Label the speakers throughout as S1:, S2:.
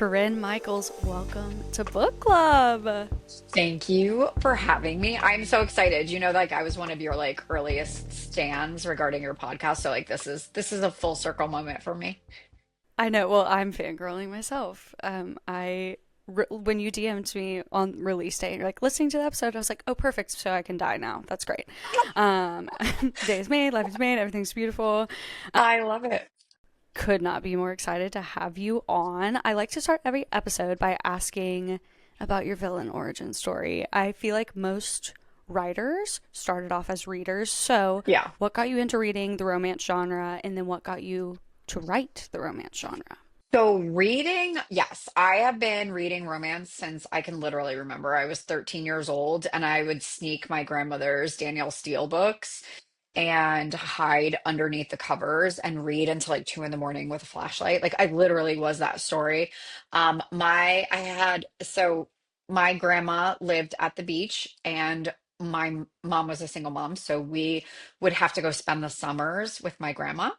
S1: Corinne Michaels, welcome to book club.
S2: Thank you for having me. I'm so excited. Like I was one of your like earliest stands regarding your podcast. So like this is a full circle moment for me.
S1: I know, well, I'm fangirling myself. When you DM'd me on release day and you're like listening to the episode, I was like, oh, perfect. So I can die now. That's great. Um, Day is made, life is made, everything's beautiful.
S2: I love it.
S1: Could not be more excited to have you on. I like to start every episode by asking about your villain origin story. I feel like most writers started off as readers. So,
S2: Yeah.
S1: what got you into reading the romance genre, and then what got you to write the romance genre?
S2: So reading, yes, I have been reading romance since I can literally remember. I was 13 years old and I would sneak my grandmother's Danielle Steele books and hide underneath the covers and read until like 2 in the morning with a flashlight. Like I literally was that story. I had so my grandma lived at the beach and my mom was a single mom, so we would have to go spend the summers with my grandma.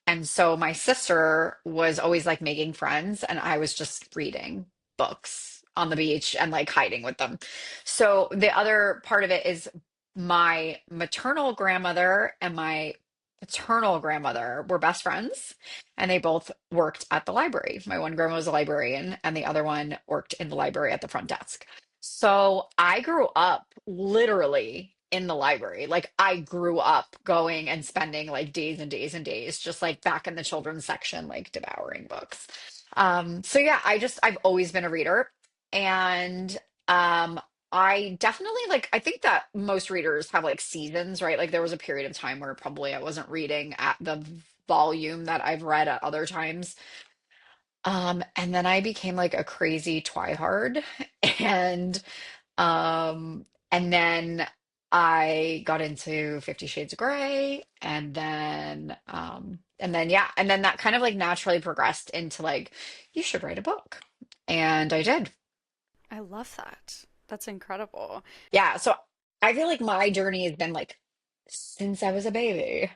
S2: And so my sister was always like making friends, and I was just reading books on the beach and like hiding with them. So the other part of it is my maternal grandmother and my paternal grandmother were best friends, and they both worked at the library. My one grandma was a librarian, and the other one worked in the library at the front desk. So I grew up literally in the library. Like I grew up going and spending like days and days and days just like back in the children's section, like devouring books. So yeah, I've always been a reader. And um I definitely like I think that most readers have like seasons, right? Like there was a period of time where probably I wasn't reading at the volume that I've read at other times. And then I became like a crazy twihard and and then I got into 50 Shades of Grey and then yeah, and then that kind of like naturally progressed into like you should write a book. And I did.
S1: I love that. That's incredible.
S2: Yeah, so I feel like my journey has been like since I was a baby.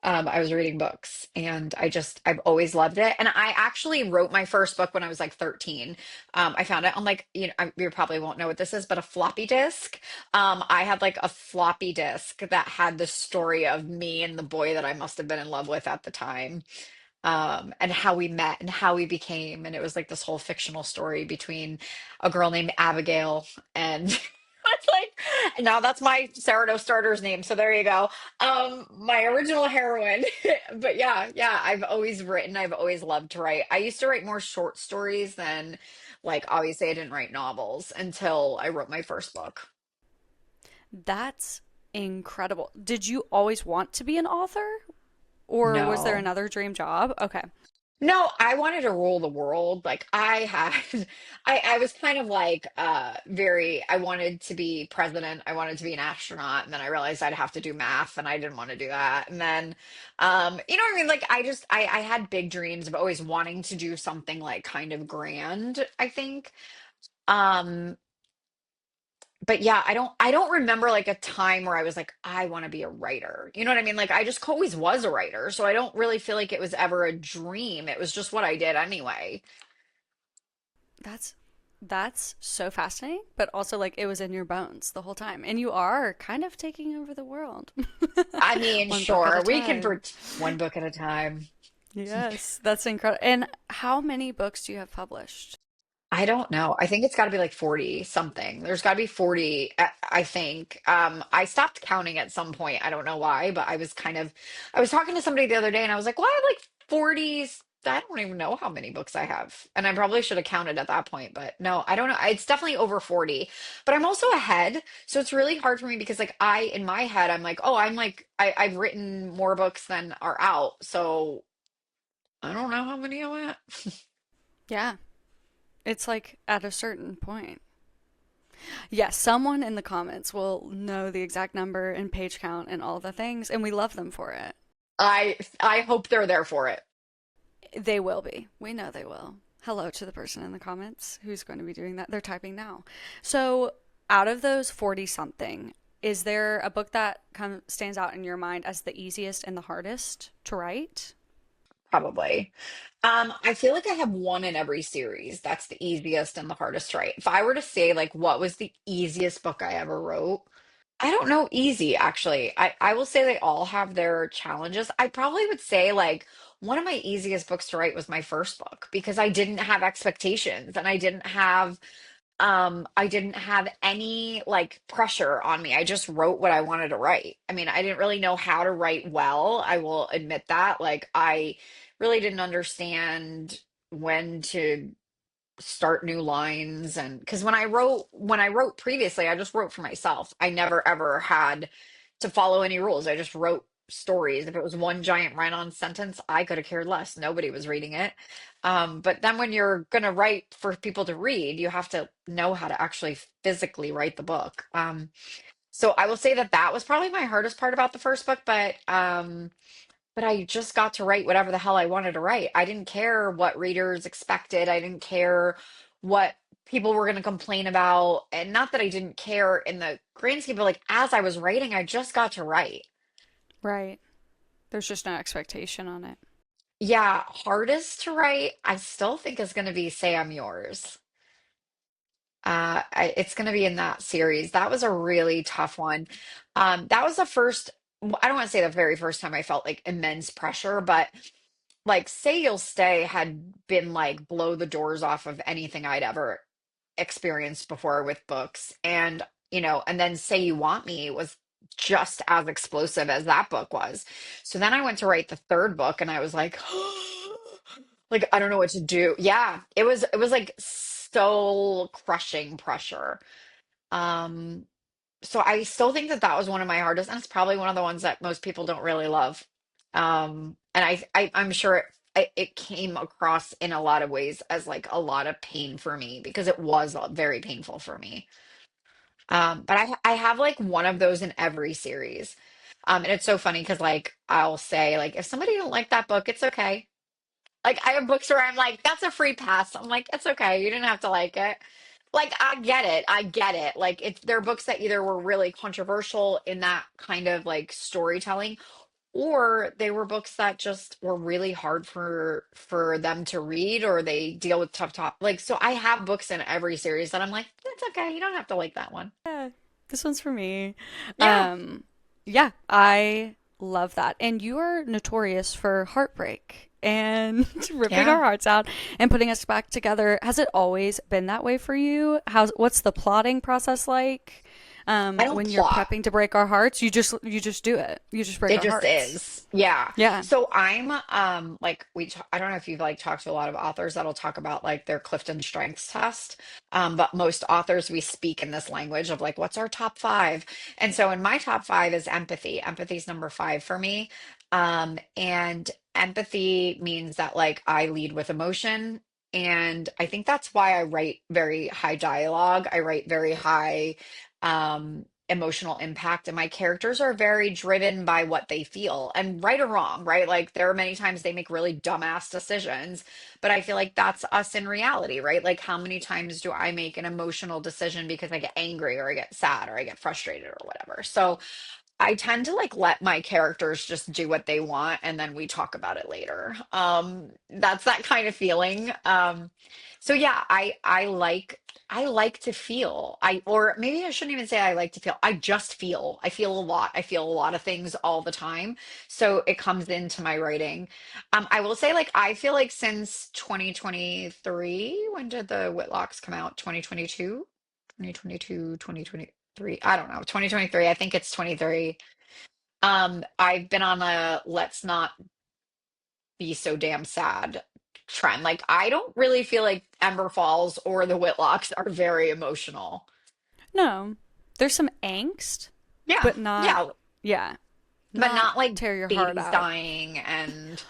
S2: I was reading books and I've always loved it. And I actually wrote my first book when I was like 13. I found it on like, you probably won't know what this is, but a floppy disk. I had like a floppy disk that had the story of me and the boy that I must have been in love with at the time. And how we met and how we became. And it was like this whole fictional story between a girl named Abigail and it's like now that's my Sourdough starter's name. So there you go. My original heroine. But yeah, I've always written, I've always loved to write. I used to write more short stories than like obviously I didn't write novels until I wrote my first book.
S1: That's incredible. Did you always want to be an author, or was there
S2: No.
S1: another dream job? Okay.
S2: No, I wanted to rule the world. Like I had I was kind of like very I wanted to be president, I wanted to be an astronaut, and then I realized I'd have to do math and I didn't want to do that. And then you know what I mean? Like I had big dreams of always wanting to do something like kind of grand, I think. Um but yeah, I don't remember like a time where I was like, I want to be a writer. You know what I mean? Like I just always was a writer. So I don't really feel like it was ever a dream. It was just what I did anyway.
S1: That's that's so fascinating, but also like it was in your bones the whole time. And you are kind of taking over the world.
S2: I mean,
S1: One book at a
S2: sure, we can
S1: time.
S2: one book at a time.
S1: Yes, that's incredible. And how many books do you have published?
S2: I don't know. I think it's got to be like 40 something. There's got to be 40, I think. I stopped counting at some point. I don't know why, but I was talking to somebody the other day and I was like, well, I have like 40s. I don't even know how many books I have. And I probably should have counted at that point, but no, I don't know. It's definitely over 40, but I'm also ahead. So it's really hard for me because like in my head, I'm like, oh, I've written more books than are out. So I don't know how many I'm at.
S1: Yeah, it's like at a certain point. Yes, someone in the comments will know the exact number and page count and all the things, and we love them for it.
S2: I hope they're there for it.
S1: They will be. We know they will. Hello to the person in the comments who's going to be doing that. They're typing now. So, out of those 40 something, is there a book that stands out in your mind as the easiest and the hardest to write?
S2: Probably. I feel like I have one in every series. That's the easiest and the hardest to write. If I were to say like what was the easiest book I ever wrote, I don't know easy actually. I will say they all have their challenges. I probably would say like one of my easiest books to write was my first book because I didn't have expectations and I didn't have any like pressure on me. I just wrote what I wanted to write. I mean, I didn't really know how to write well. I will admit that. Like I really didn't understand when to start new lines, and because when I wrote previously, I just wrote for myself. I never ever had to follow any rules. I just wrote stories. If it was one giant run-on sentence, I could have cared less. Nobody was reading it. But then when you're gonna write for people to read, you have to know how to actually physically write the book. So I will say that that was probably my hardest part about the first book, but I just got to write whatever the hell I wanted to write. I didn't care what readers expected. I didn't care what people were going to complain about. And not that I didn't care in the grand scheme, but like as I was writing, I just got to write.
S1: Right. There's just no expectation on it.
S2: Yeah, hardest to write, I still think is going to be Say I'm Yours. It's going to be in that series. That was a really tough one. That was the first, I don't want to say the very first time I felt like immense pressure, but like Say You'll Stay had been like blow the doors off of anything I'd ever experienced before with books. And, and then Say You Want Me was just as explosive as that book was. So then I went to write the third book and I was like, like I don't know what to do. Yeah, it was like soul crushing pressure. Um so I still think that that was one of my hardest, and it's probably one of the ones that most people don't really love. And I'm sure it came across in a lot of ways as like a lot of pain for me because it was very painful for me. But I have like one of those in every series. And it's so funny because like I'll say like if somebody don't like that book, it's okay. Like I have books where I'm like, that's a free pass. I'm like, it's okay. You didn't have to like it. Like I get it. I get it. Like if there are books that either were really controversial in that kind of like storytelling, or they were books that just were really hard for them to read, or they deal with tough top. Like so I have books in every series that I'm like, it's okay. You don't have to like that one.
S1: Yeah, this one's for me.
S2: Yeah.
S1: Um, yeah, I love that. And you are notorious for heartbreak and ripping our
S2: Yeah.
S1: hearts out and putting us back together. Has it always been that way for you? What's the plotting process like?
S2: I don't
S1: When you're
S2: plot.
S1: prepping to break our hearts, you just do it. You just break
S2: It
S1: our
S2: just
S1: hearts.
S2: is. Yeah.
S1: Yeah.
S2: So I'm like I don't know if you've like talked to a lot of authors that'll talk about like their Clifton Strengths test. But most authors we speak in this language of like what's our top five? And so in my top five is empathy. Empathy's number five for me. And empathy means that like I lead with emotion. And I think that's why I write very high dialogue. I write very high emotional impact, and my characters are very driven by what they feel, and right or wrong, right? Like there are many times they make really dumbass decisions, but I feel like that's us in reality, right? Like how many times do I make an emotional decision because I get angry or I get sad or I get frustrated or whatever? So I tend to like let my characters just do what they want and then we talk about it later. That's that kind of feeling. So yeah, I like to feel. Or maybe I shouldn't even say I like to feel. I just feel. I feel a lot. I feel a lot of things all the time. So it comes into my writing. I will say like I feel like since 2023, when did the Whitlocks come out? 2022? 2022, 2023. I don't know. 2023. I think it's 23. I've been on a let's not be so damn sad trend. Like I don't really feel like Ember Falls or the Whitlocks are very emotional.
S1: No, there's some angst,
S2: Yeah,
S1: but not,
S2: yeah,
S1: yeah,
S2: but
S1: not
S2: not like
S1: tear your heart
S2: babies
S1: out.
S2: dying and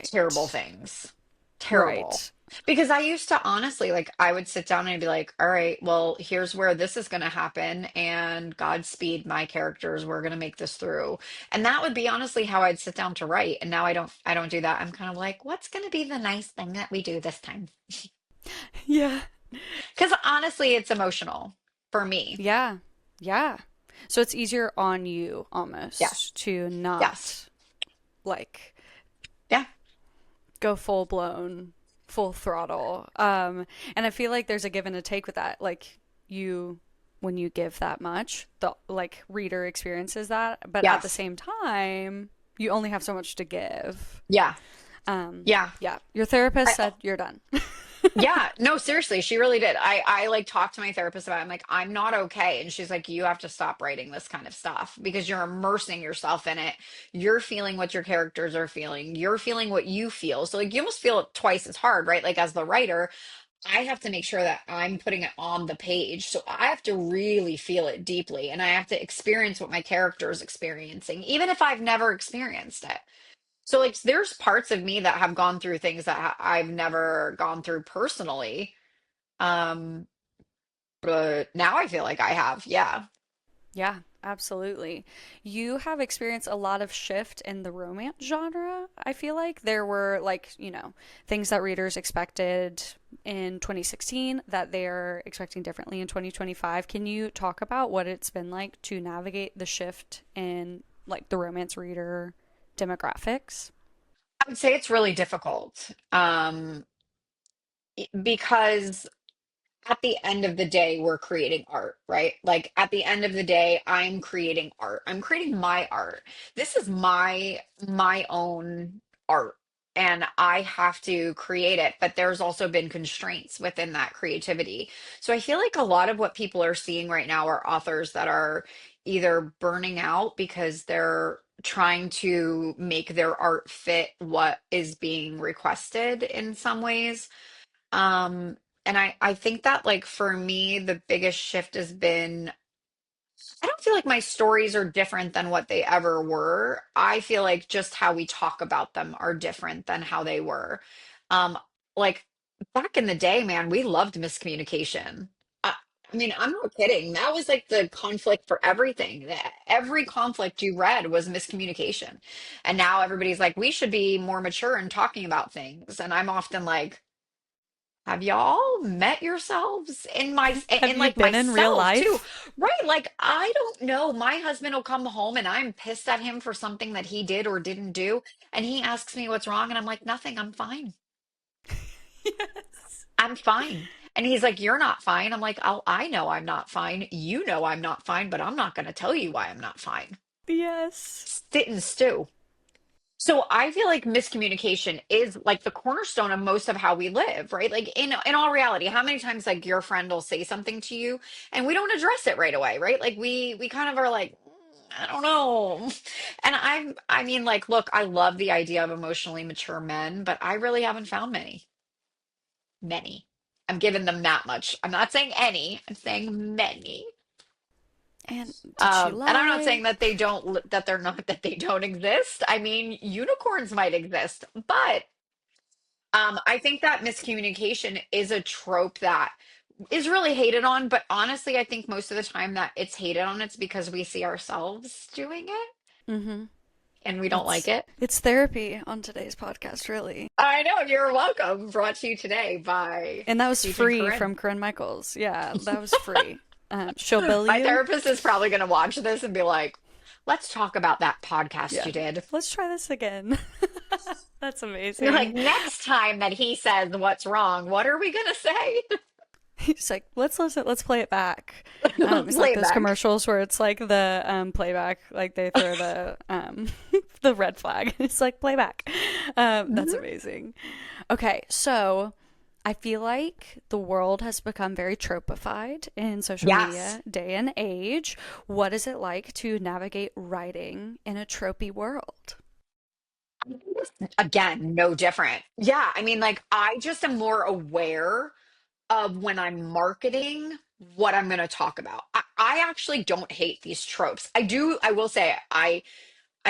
S2: terrible
S1: Right.
S2: things. Terrible.
S1: Right.
S2: Because I used to honestly, like, I would sit down and I'd be like, all right, well, here's where this is going to happen. And Godspeed, my characters, we're going to make this through. And that would be honestly how I'd sit down to write. And now I don't do that. I'm kind of like, what's going to be the nice thing that we do this time?
S1: Yeah.
S2: Because honestly, it's emotional for me.
S1: Yeah. Yeah. So it's easier on you
S2: Yes.
S1: almost to
S2: Yes.
S1: not like,
S2: Yeah.
S1: go full blown, full throttle. And I feel like there's a give and a take with that. Like you, when you give that much, the like reader experiences that, but at the
S2: Yes.
S1: same time, you only have so much to give.
S2: Yeah.
S1: Um,
S2: Yeah.
S1: yeah, your therapist
S2: I,
S1: said you're done.
S2: yeah, no, seriously, she really did. I like talked to my therapist about it. I'm like, I'm not okay. And she's like, you have to stop writing this kind of stuff because you're immersing yourself in it. You're feeling what your characters are feeling. You're feeling what you feel. So like you almost feel it twice as hard, right? Like as the writer, I have to make sure that I'm putting it on the page. So I have to really feel it deeply and I have to experience what my character is experiencing, even if I've never experienced it. So like there's parts of me that have gone through things that I've never gone through personally. Um, but now I feel like I have. Yeah.
S1: Yeah, absolutely. You have experienced a lot of shift in the romance genre. I feel like there were like, things that readers expected in 2016 that they're expecting differently in 2025. Can you talk about what it's been like to navigate the shift in like the romance reader demographics?
S2: I would say it's really difficult. Because at the end of the day, we're creating art, right? Like at the end of the day, I'm creating art. I'm creating my art. This is my own art. And I have to create it, but there's also been constraints within that creativity. So I feel like a lot of what people are seeing right now are authors that are either burning out because they're trying to make their art fit what is being requested in some ways. um, and I think that like for me, the biggest shift has been I don't feel like my stories are different than what they ever were. I feel like just how we talk about them are different than how they were. Um, like back in the day, man, we loved miscommunication. I mean, I'm not kidding. That was like the conflict for everything. Every conflict you read was miscommunication. And now everybody's like, we should be more mature in talking about things. And I'm often like, have y'all met yourselves
S1: Have
S2: in
S1: you
S2: like
S1: been in real
S2: myself too?
S1: life?
S2: Right? Like I don't know. My husband will come home and I'm pissed at him for something that he did or didn't do, and he asks me what's wrong and I'm like, "Nothing. I'm fine.
S1: Yes.
S2: I'm fine." And he's like, "You're not fine." I'm like, "Oh, I know I'm not fine. You know I'm not fine, but I'm not going to tell you why I'm not fine."
S1: Yes.
S2: Sit and stew. So I feel like miscommunication is like the cornerstone of most of how we live, right? Like in all reality, how many times like your friend will say something to you and we don't address it right away, right? Like we kind of are like, I don't know." And I mean like, look, I love the idea of emotionally mature men, but I really haven't found many. Many. I'm giving them that much. I'm not saying any, I'm saying many.
S1: And did she
S2: And I'm not
S1: lie?
S2: saying that they don't that they're not that they don't exist. I mean, unicorns might exist, but I think that miscommunication is a trope that is really hated on, but honestly, I think most of the time that it's hated on, it's because we see ourselves doing it
S1: Mm-hmm.
S2: and we don't like
S1: It's
S2: it.
S1: it's therapy on today's podcast, really.
S2: I know, you're welcome. Brought to you today by
S1: And that was
S2: Steve and
S1: free
S2: Corinne.
S1: from Corinne Michaels. Yeah, that was free. She'll bill
S2: My
S1: you.
S2: therapist is probably going to watch this and be like, let's talk about that podcast
S1: Yeah.
S2: you did.
S1: Let's try this again. That's
S2: And like,
S1: amazing.
S2: next time that he says what's wrong, what are we going to say?
S1: He's like, let's listen, let's play it back. It's like
S2: Play it
S1: those
S2: back.
S1: commercials where it's like the playback, like they throw the the red flag. It's like playback. That's
S2: Mhm.
S1: amazing. Okay, so I feel like the world has become very tropified in social
S2: Yes.
S1: media day and age. What is it like to navigate writing in a tropey world?
S2: Again, no different. Yeah, I mean, like, I just am more aware of when I'm marketing what I'm going to talk about. I actually don't hate these tropes. I will say, I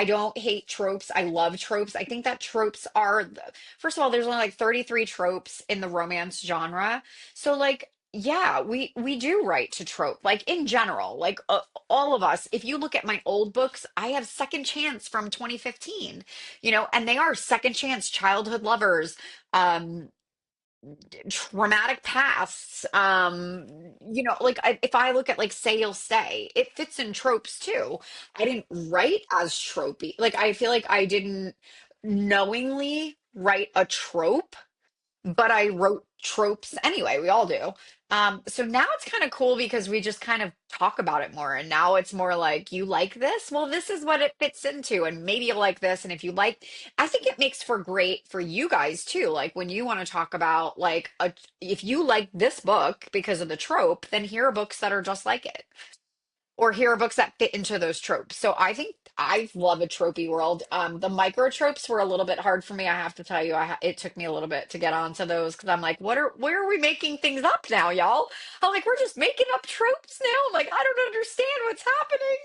S2: don't hate tropes. I love tropes. I think that tropes are, first of all, there's only like 33 tropes in the romance genre. So like, yeah, we do write to trope. Like in general, like all of us, if you look at my old books, I have Second Chance from 2015, and they are second chance childhood lovers. Um, Traumatic pasts. Like if I look at like Say You'll Stay, it fits in tropes too. I didn't write as tropey. Like I feel like I didn't knowingly write a trope, but I wrote tropes anyway. We all do. So now it's kind of cool because we just kind of talk about it more. And now it's more like, you like this? Well, this is what it fits into. And maybe you like this. And if you like, I think it makes for great for you guys too. Like when you want to talk about like if you like this book because of the trope, then here are books that are just like it, or here are books that fit into those tropes. So I think I love a tropey world. The micro tropes were a little bit hard for me. I have to tell you, it took me a little bit to get onto those because I'm like, where are we making things up now, y'all? I'm like, we're just making up tropes now. I'm like, I don't understand what's happening.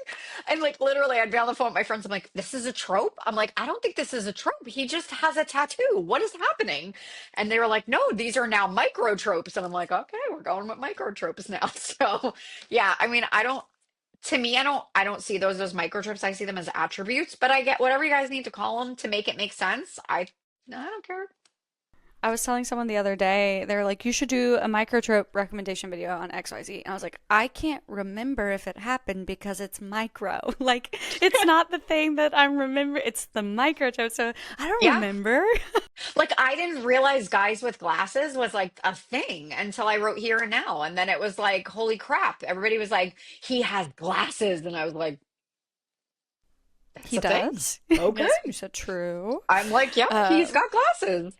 S2: And like literally, I'd be on the phone with my friends. I'm like, this is a trope. I'm like, I don't think this is a trope. He just has a tattoo. What is happening? And they were like, no, these are now micro tropes. And I'm like, okay, we're going with micro tropes now. So yeah, I mean, I don't to me, I don't see those as microchips. I see them as attributes, but I get whatever you guys need to call them to make it make sense. I don't care.
S1: I was telling someone the other day, they were like, you should do a microtrope recommendation video on XYZ. And I was like, I can't remember if it happened because it's micro. Like, it's not the thing that I'm remembering, it's the microtrope. So I don't
S2: Yeah.
S1: remember.
S2: Like I didn't realize guys with glasses was like a thing until I wrote Here and Now. And then it was like, holy crap. Everybody was like, he has glasses. And I was like, that's
S1: He
S2: a thing.
S1: does.
S2: Okay.
S1: Yes, you said true.
S2: I'm like, yeah, he's
S1: Uh,
S2: got glasses.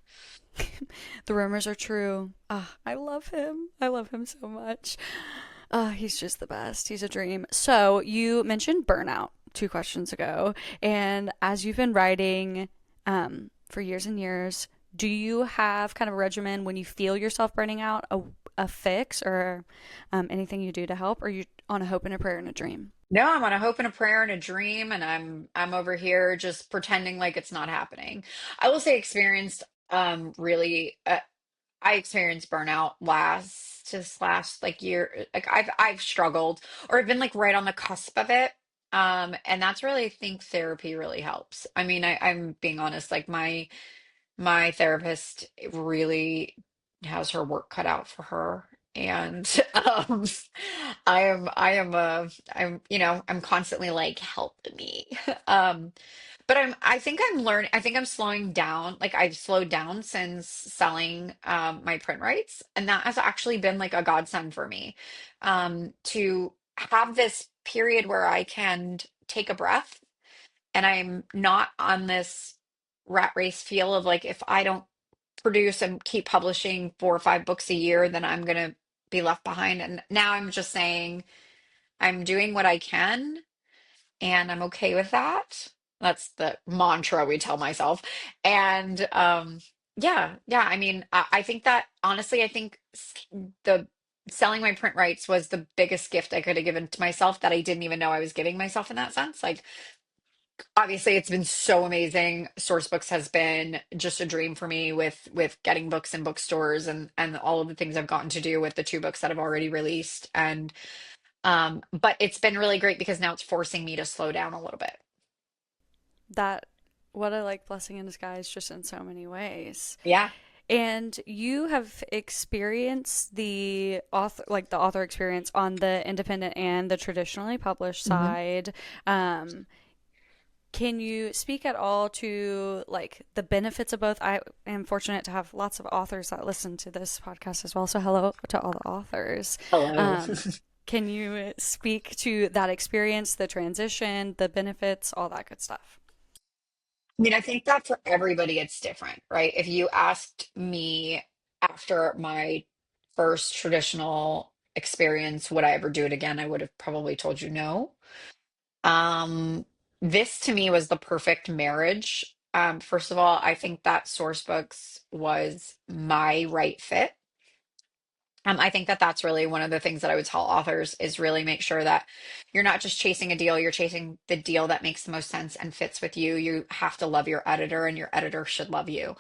S1: the rumors are true. Ah, I love him. I love him so much. He's just the best. He's a dream. So you mentioned burnout 2 questions ago, and as you've been writing for years and years, do you have kind of a regimen when you feel yourself burning out, a fix or anything you do to help, or you on a hope and a prayer and a dream?
S2: No, I'm on a hope and a prayer and a dream, and I'm over here just pretending like it's not happening. I will say experienced really I experienced burnout last like year. Like I've struggled or I've been like right on the cusp of it. And that's really I think therapy really helps. I mean, I'm being honest, like my therapist really has her work cut out for her. And I'm constantly like, help me. Um but I think I'm learning, I think I'm slowing down. Like I've slowed down since selling my print rights. And that has actually been like a godsend for me. To have this period where I can take a breath and I'm not on this rat race feel of like if I don't produce and keep publishing 4 or 5 books a year, then I'm gonna be left behind. And now I'm just saying I'm doing what I can and I'm okay with that. That's the mantra we tell myself. And yeah, I mean, I think that honestly, I think the selling my print rights was the biggest gift I could have given to myself that I didn't even know I was giving myself in that sense. Like obviously it's been so amazing. Source Books has been just a dream for me with getting books in bookstores and all of the things I've gotten to do with the 2 books that I've already released. And but it's been really great because now it's forcing me to slow down a little bit.
S1: That what a like blessing in disguise, just in so many ways.
S2: Yeah.
S1: And you have experienced the author experience on the independent and the traditionally published
S2: hmm
S1: side. Um, can you speak at all to like the benefits of both? I am fortunate to have lots of authors that listen to this podcast as well. So hello to all the authors.
S2: Hello.
S1: Can you speak to that experience, the transition, the benefits, all that good stuff?
S2: I mean, I think that for everybody it's different, right? If you asked me after my first traditional experience, would I ever do it again? I would have probably told you no. Um, this to me was the perfect marriage. First of all, I think that Source Books was my right fit. I think that that's really one of the things that I would tell authors is really make sure that you're not just chasing a deal, you're chasing the deal that makes the most sense and fits with you. You have to love your editor and your editor should love you.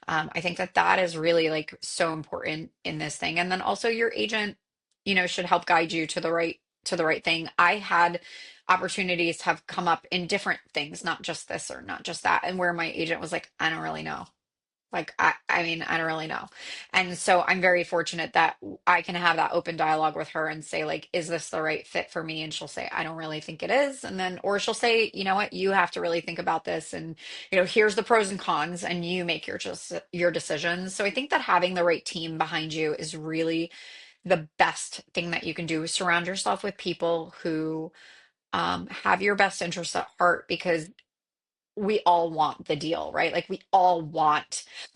S2: I think that that is really like so important in this thing. And then also your agent, should help guide you to the right thing. I had opportunities have come up in different things, not just this or not just that, and where my agent was like, I don't really know. Like, I mean, I don't really know. And so I'm very fortunate that I can have that open dialogue with her and say, like, is this the right fit for me? And she'll say, I don't really think it is. And then, or she'll say, you know what, you have to really think about this. And, here's the pros and cons, and you make your decisions. So I think that having the right team behind you is really the best thing that you can do. Surround yourself with people who have your best interests at heart, because we all want the deal, right? Like we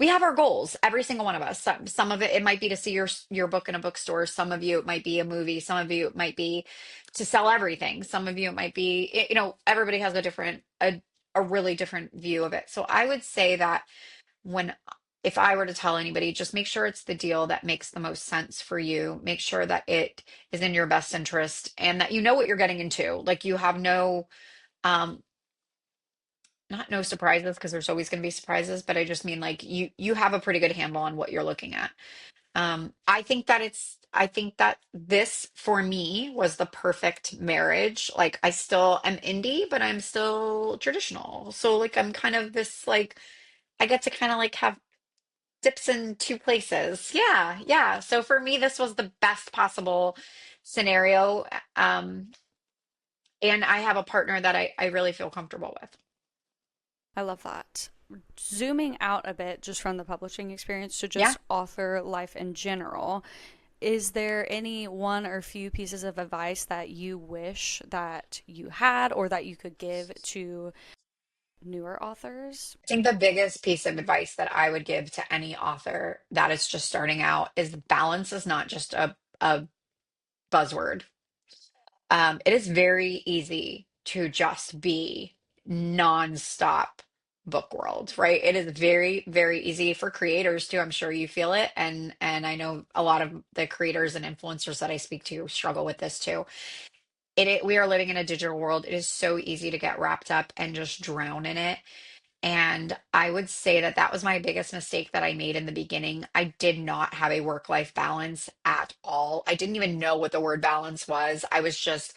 S2: have our goals, every single one of us. Some of it might be to see your book in a bookstore. Some of you, it might be a movie. Some of you, it might be to sell everything. Some of you, it might be, everybody has a really different view of it. So I would say that when, if I were to tell anybody, just make sure it's the deal that makes the most sense for you. Make sure that it is in your best interest and that you know what you're getting into. Like you have no, um, not no surprises, because there's always going to be surprises, but I just mean like you have a pretty good handle on what you're looking at. I think that this for me was the perfect marriage. Like I still am indie, but I'm still traditional. So like I'm kind of this like I get to kind of like have dips in two places. Yeah, yeah. So for me, this was the best possible scenario. Um, and I have a partner that I really feel comfortable with.
S1: I love that. Zooming out a bit just from the publishing experience to
S2: Yeah.
S1: just author life in general, is there any one or few pieces of advice that you wish that you had or that you could give to newer authors?
S2: I think the biggest piece of advice that I would give to any author that is just starting out is balance is not just a buzzword. It is very easy to just be nonstop book world, right? It is very, very easy for creators too. I'm sure you feel it. And I know a lot of the creators and influencers that I speak to struggle with this too. We are living in a digital world. It is so easy to get wrapped up and just drown in it. And I would say that that was my biggest mistake that I made in the beginning. I did not have a work-life balance at all. I didn't even know what the word balance was. I was just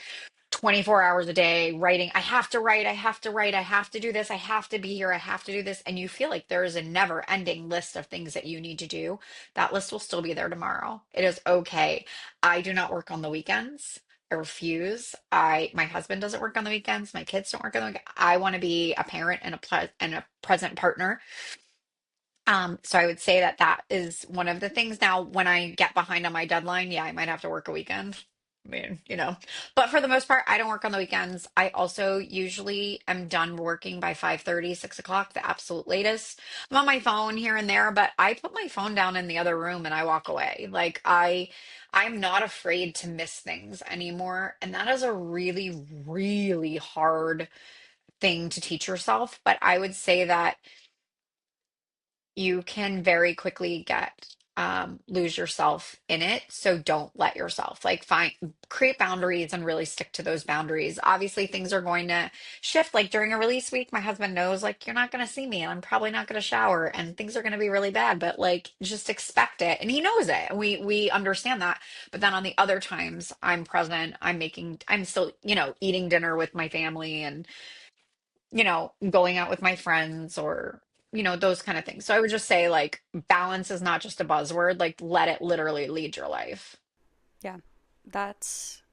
S2: 24 hours a day writing. I have to write, I have to write, I have to do this, I have to be here, I have to do this. And you feel like there is a never-ending list of things that you need to do. That list will still be there tomorrow. It is okay. I do not work on the weekends. I refuse. My husband doesn't work on the weekends. My kids don't work on the weekends. I want to be a parent and a present partner. So I would say that that is one of the things. Now, when I get behind on my deadline, yeah, I might have to work a weekend. I mean, but for the most part, I don't work on the weekends. I also usually am done working by 5:30, 6 o'clock, the absolute latest. I'm on my phone here and there, but I put my phone down in the other room and I walk away. Like I'm not afraid to miss things anymore. And that is a really, really hard thing to teach yourself. But I would say that you can very quickly get lose yourself in it. So don't let yourself like find create boundaries and really stick to those boundaries. Obviously, things are going to shift. Like during a release week, my husband knows like you're not going to see me and I'm probably not going to shower and things are going to be really bad, but like just expect it. And he knows it. And we understand that. But then on the other times, I'm present, I'm still, eating dinner with my family and going out with my friends or, those kind of things. So I would just say like balance is not just a buzzword, like let it literally lead your life.
S1: Yeah, that's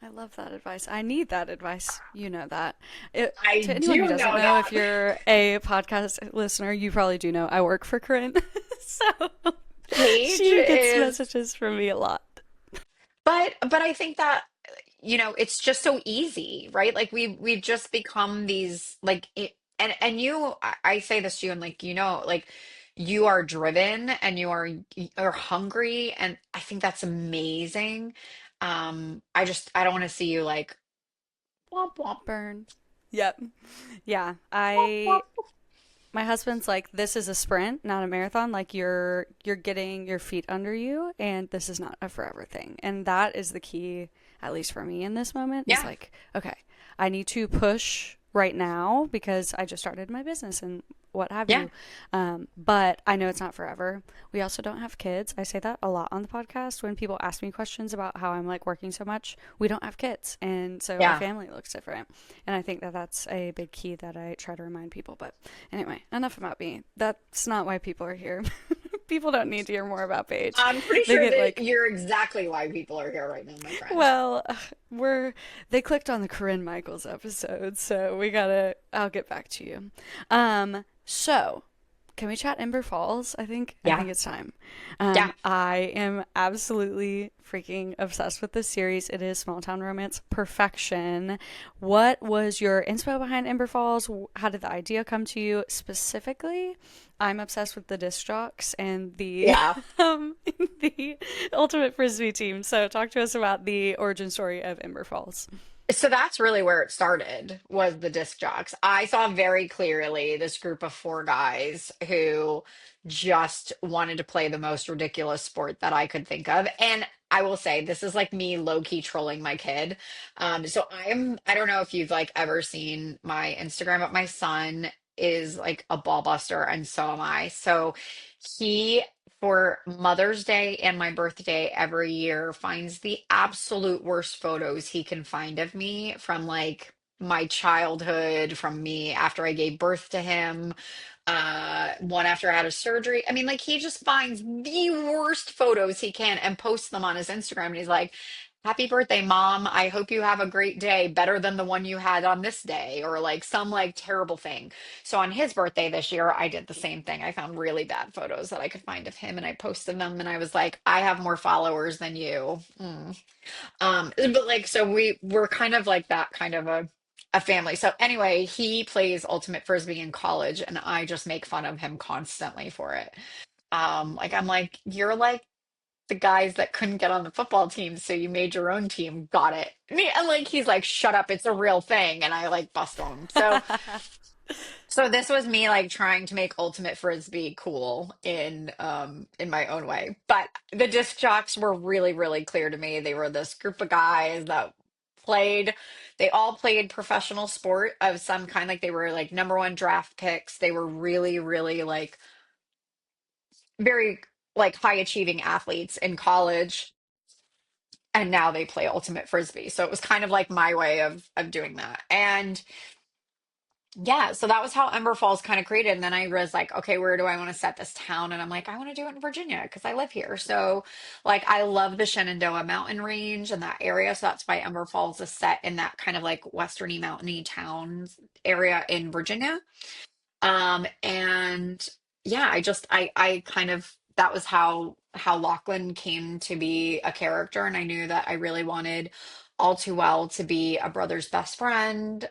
S1: I love that advice. I need that advice. You know that.
S2: I
S1: To anyone who
S2: do
S1: doesn't
S2: know
S1: know,
S2: that.
S1: if you're a podcast listener, you probably do know I work for Corinne. So
S2: Paige
S1: she gets
S2: is,
S1: messages from me a lot.
S2: but I think that it's just so easy, right? Like we've just become these like and I say this to you and like like you are driven and you're hungry and I think that's amazing. I don't want to see you like womp womp
S1: Burn. Yep. Yeah.
S2: womp womp.
S1: My husband's like, this is a sprint, not a marathon. Like you're getting your feet under you and this is not a forever thing. And that is the key, at least for me in this moment, is
S2: Yeah.
S1: like, okay, I need to push right now because I just started my business and what have
S2: Yeah.
S1: you. But I know it's not forever. We also don't have kids. I say that a lot on the podcast when people ask me questions about how I'm like working so much. We don't have kids, and so our
S2: Yeah.
S1: family looks different. And I think that that's a big key that I try to remind people. But anyway, enough about me. That's not why people are here. People don't need to hear more about Paige.
S2: I'm pretty
S1: They
S2: sure
S1: get
S2: that
S1: like,
S2: you're exactly why people are here right now, my friend.
S1: well, we're they clicked on the Corinne Michaels episode, so we gotta. I'll get back to you. So can we chat Ember Falls? I
S2: Yeah.
S1: think it's time.
S2: Yeah.
S1: I am absolutely freaking obsessed with this series. It is small town romance perfection. What was your inspo behind Ember Falls? How did the idea come to you specifically? I'm obsessed with the disc jocks and the
S2: Yeah.
S1: um, the ultimate frisbee team. So talk to us about the origin story of Ember Falls.
S2: So that's really where it started, was the disc jocks. I saw very clearly this group of four guys who just wanted to play the most ridiculous sport that I could think of. And I will say, this is like me low-key trolling my kid. So I don't know if you've like ever seen my Instagram, but my son is like a ball buster, and so am I. So he, for Mother's Day and my birthday every year, finds the absolute worst photos he can find of me from like my childhood, from me after I gave birth to him, one after I had a surgery. I mean, like he just finds the worst photos he can and posts them on his Instagram. And he's like, "Happy birthday, mom. I hope you have a great day, better than the one you had on this day," or like some like terrible thing. So on his birthday this year, I did the same thing. I found really bad photos that I could find of him and I posted them, and I was like, "I have more followers than you." But like so we're kind of like that kind of a family. So anyway, he plays ultimate frisbee in college and I just make fun of him constantly for it. Like I'm like, "You're like the guys that couldn't get on the football team, so you made your own team." Got it. And like he's like, "Shut up, it's a real thing," and I like bust on him. So this was me like trying to make ultimate frisbee cool in my own way. But the disc jocks were really really clear to me. They were this group of guys that played they all played professional sport of some kind. Like they were like number one draft picks. They were really really like very like high achieving athletes in college, and now they play ultimate frisbee. So it was kind of like my way of doing that. And yeah, so that was how Ember Falls kind of created. And then I was like, okay, where do I want to set this town? And I'm like, I want to do it in Virginia because I live here. So, like, I love the Shenandoah mountain range and that area. So that's why Ember Falls is set in that kind of like westerny, mountainy towns area in Virginia. And yeah, I kind of, that was how Lachlan came to be a character. And I knew that I really wanted All Too Well to be a brother's best friend.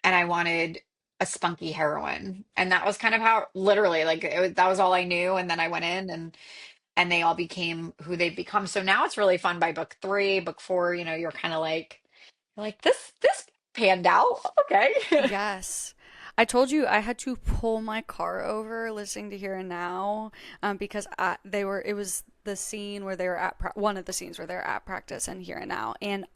S2: And I wanted a spunky heroine. And that was kind of how literally like that was all I knew. And then I went in and they all became who they've become. So now it's really fun by book three, book four, you're kind of like this panned out. Okay.
S1: Yes. I told you I had to pull my car over listening to Here and Now, because it was the scene where they were one of the scenes where they're at practice and Here and Now. And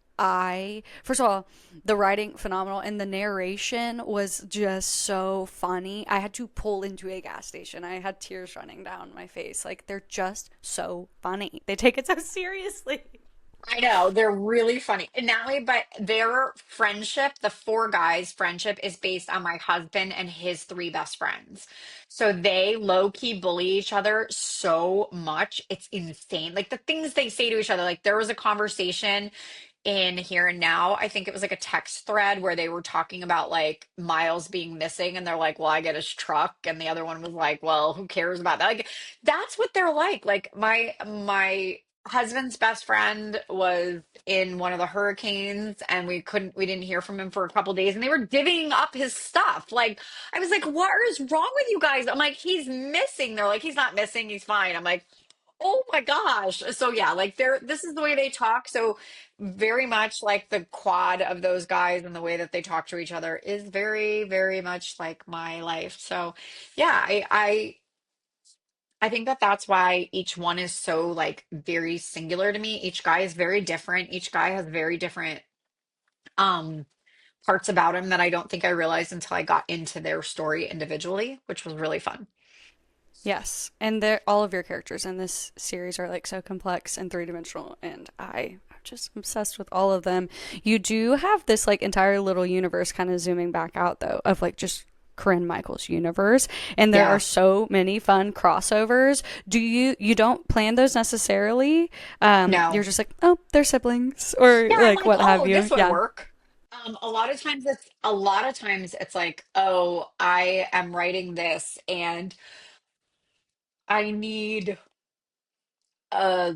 S1: first of all, the writing phenomenal and the narration was just so funny. I had to pull into a gas station. I had tears running down my face. Like they're just so funny. They take it so seriously.
S2: I know, they're really funny. And not only, but their friendship, the four guys' friendship, is based on my husband and his three best friends. So they low key bully each other so much. It's insane. Like the things they say to each other. Like there was a conversation in Here and Now. I think it was like a text thread where they were talking about like Miles being missing, and they're like, "Well, I get his truck," and the other one was like, "Well, who cares about that?" Like that's what they're like. Like my husband's best friend was in one of the hurricanes and we didn't hear from him for a couple days, and they were divvying up his stuff. Like I was like, "What is wrong with you guys?" I'm like, "He's missing." They're like, "He's not missing, he's fine." I'm like, "Oh my gosh." So yeah, like this is the way they talk. So very much like the quad of those guys, and the way that they talk to each other is very very much like my life. So yeah, I think that that's why each one is so like very singular to me. Each guy is very different. Each guy has very different um parts about him that I don't think I realized until I got into their story individually, which was really fun.
S1: Yes, and they're all of your characters in this series are like so complex and three-dimensional, and I'm just obsessed with all of them. You do have this like entire little universe kind of zooming back out though of like just Corinne Michaels' universe, and there are
S2: Yeah.
S1: so many fun crossovers. Do you don't plan those necessarily? You're
S2: No.
S1: just like, oh, they're siblings or
S2: Yeah, I'm
S1: like
S2: like,
S1: what have
S2: oh,
S1: you?
S2: this would
S1: Yeah.
S2: work. A lot of times it's like, oh, I am writing this and I need a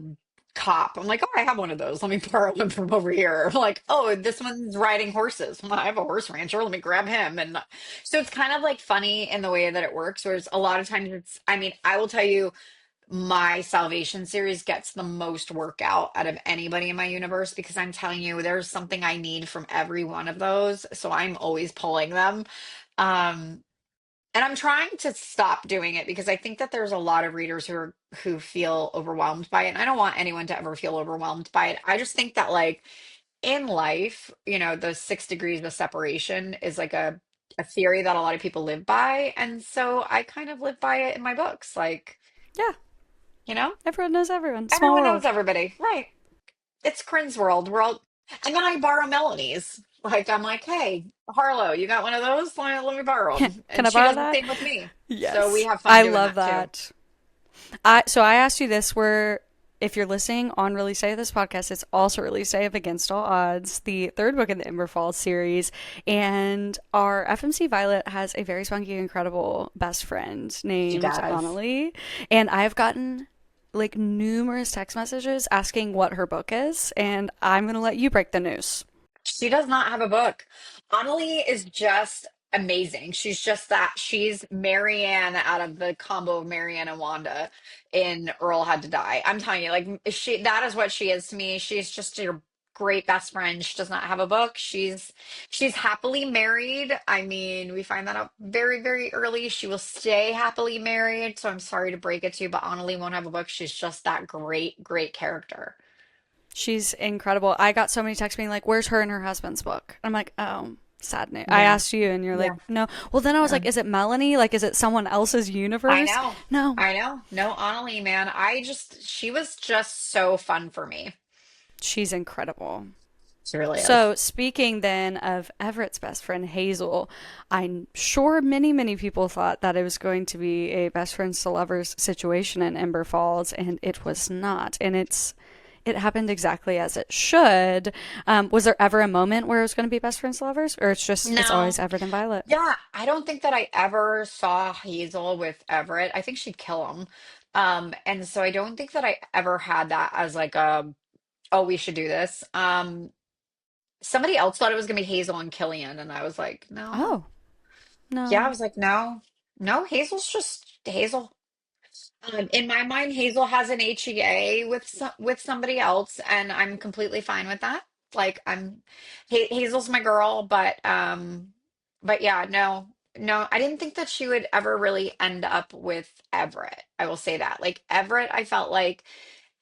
S2: cop. I'm like, oh, I have one of those. Let me borrow one from over here. I'm like, oh, this one's riding horses. Well, I have a horse rancher. Let me grab him. And so it's kind of like funny in the way that it works, whereas a lot of times I mean, I will tell you, my Salvation series gets the most workout out of anybody in my universe because I'm telling you, there's something I need from every one of those. So I'm always pulling them. Um, and I'm trying to stop doing it because I think that there's a lot of readers who feel overwhelmed by it. And I don't want anyone to ever feel overwhelmed by it. I just think that like in life, the 6 degrees of separation is like a theory that a lot of people live by. And so I kind of live by it in my books. Like,
S1: Yeah,
S2: you know,
S1: everyone knows everyone. Small
S2: everyone knows
S1: world.
S2: everybody. Right. It's Corinne's world. We're all, and then I borrow Melanie's. Like, I'm like, hey, Harlow, you got one of those? Let me borrow them.
S1: Can
S2: And
S1: I
S2: she
S1: borrow
S2: does the
S1: that?
S2: same with me. So we
S1: Yes.
S2: have fun
S1: I
S2: doing
S1: love
S2: that too.
S1: that. I asked you this where if you're listening on release day of this podcast, it's also release day of Against All Odds, the third book in the Ember Falls series. And our FMC Violet has a very spunky, incredible best friend
S2: She
S1: named
S2: does.
S1: Annalie. And I've gotten like numerous text messages asking what her book is, and I'm gonna let you break the news.
S2: She does not have a book. Annalie is just amazing. She's just that. She's Marianne out of the combo of Marianne and Wanda in Earl Had to Die. I'm telling you, like that is what she is to me. She's just your great best friend. She does not have a book. She's happily married. I mean, we find that out very, very early. She will stay happily married. So I'm sorry to break it to you, but Annalie won't have a book. She's just that great, great character.
S1: She's incredible. I got so many texts being like, "Where's her and her husband's book?" I'm like, "Oh, sad news." I
S2: Yeah.
S1: asked you, and you're like,
S2: Yeah.
S1: "No." Well, then I was
S2: Yeah.
S1: like, "Is it Melanie? Like, is it someone else's
S2: I
S1: universe?"
S2: know.
S1: No,
S2: I know. No, Annalie, man. She was just so fun for me.
S1: she's incredible.
S2: She really is.
S1: So, speaking then of Everett's best friend Hazel, I'm sure many people thought that it was going to be a best friends to lovers situation in Ember Falls, and it was not. And it happened exactly as it should. Was there ever a moment where it was going to be best friends to lovers, or it's
S2: No.
S1: always Everett and Violet?
S2: Yeah, I don't think that I ever saw Hazel with Everett. I think she'd kill him. And so I don't think that I ever had that as like oh, we should do this. Somebody else thought it was gonna be Hazel and Killian, and I was like, no.
S1: Oh
S2: Yeah, I
S1: no,
S2: was like, no. No, Hazel's just Hazel. In my mind, Hazel has an HEA with somebody else, and I'm completely fine with that. Like Hazel's my girl, but yeah, no, no, I didn't think that she would ever really end up with Everett. I will say that. Like Everett, I felt like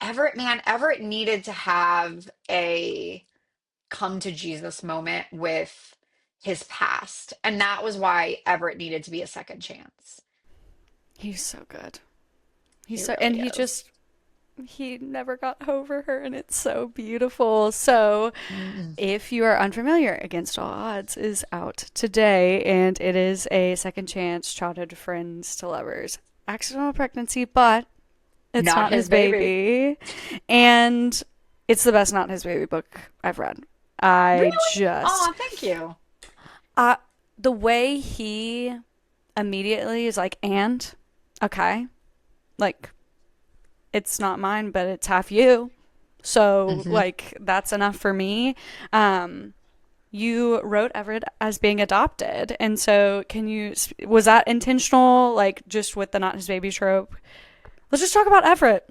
S2: Everett needed to have a come to Jesus moment with his past, and that was why Everett needed to be a second chance.
S1: he's so good.
S2: He
S1: And
S2: really is.
S1: he never got over her, and it's so beautiful. So,
S2: Mm-mm.
S1: if you are unfamiliar, Against All Odds is out today, and it is a second chance childhood friends to lovers. Accidental pregnancy, but it's
S2: Not
S1: not
S2: his
S1: his
S2: baby.
S1: baby. And it's the best not his baby book I've read. I
S2: Really?
S1: just,
S2: Oh, thank you.
S1: uh, the way he immediately is like, and, okay, like, it's not mine, but it's half you. So,
S2: Hmm.
S1: like, that's enough for me. Um, you wrote Everett as being adopted. And so, was that intentional, like, just with the not his baby trope? Let's just talk about Everett.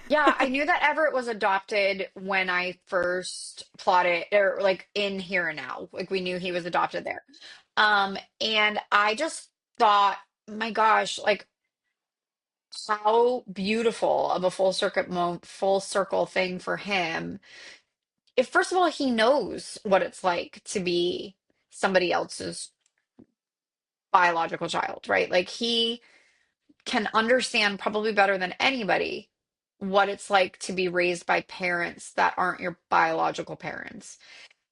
S2: Yeah, I knew that Everett was adopted when I first plotted, or like in Here and Now. Like we knew he was adopted there. And I just thought, my gosh, like how beautiful of a full circle thing for him. If first of all, he knows what it's like to be somebody else's biological child, right? Like he can understand probably better than anybody what it's like to be raised by parents that aren't your biological parents,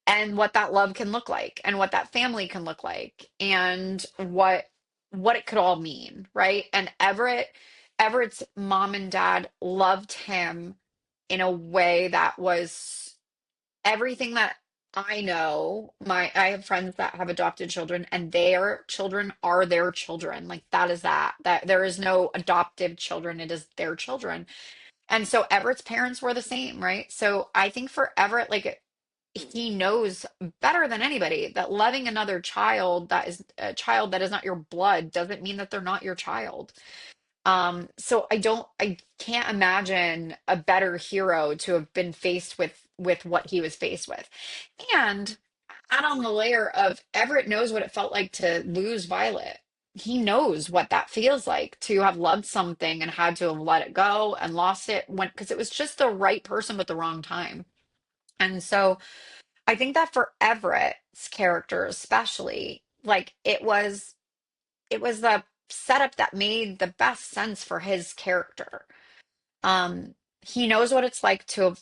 S2: and what that love can look like, and what that family can look like, and what it could all mean, right? And Everett's mom and dad loved him in a way that was everything that I know. I have friends that have adopted children, and their children are their children. Like that is that there is no adoptive children, it is their children. And so Everett's parents were the same, right? So I think for Everett, like he knows better than anybody that loving another child that is a child that is not your blood doesn't mean that they're not your child. So I can't imagine a better hero to have been faced with what he was faced with. And add on the layer of Everett knows what it felt like to lose Violet. He knows what that feels like to have loved something and had to have let it go and lost it when because it was just the right person with the wrong time. And so I think that for Everett's character especially, like it was the setup that made the best sense for his character. He knows what it's like to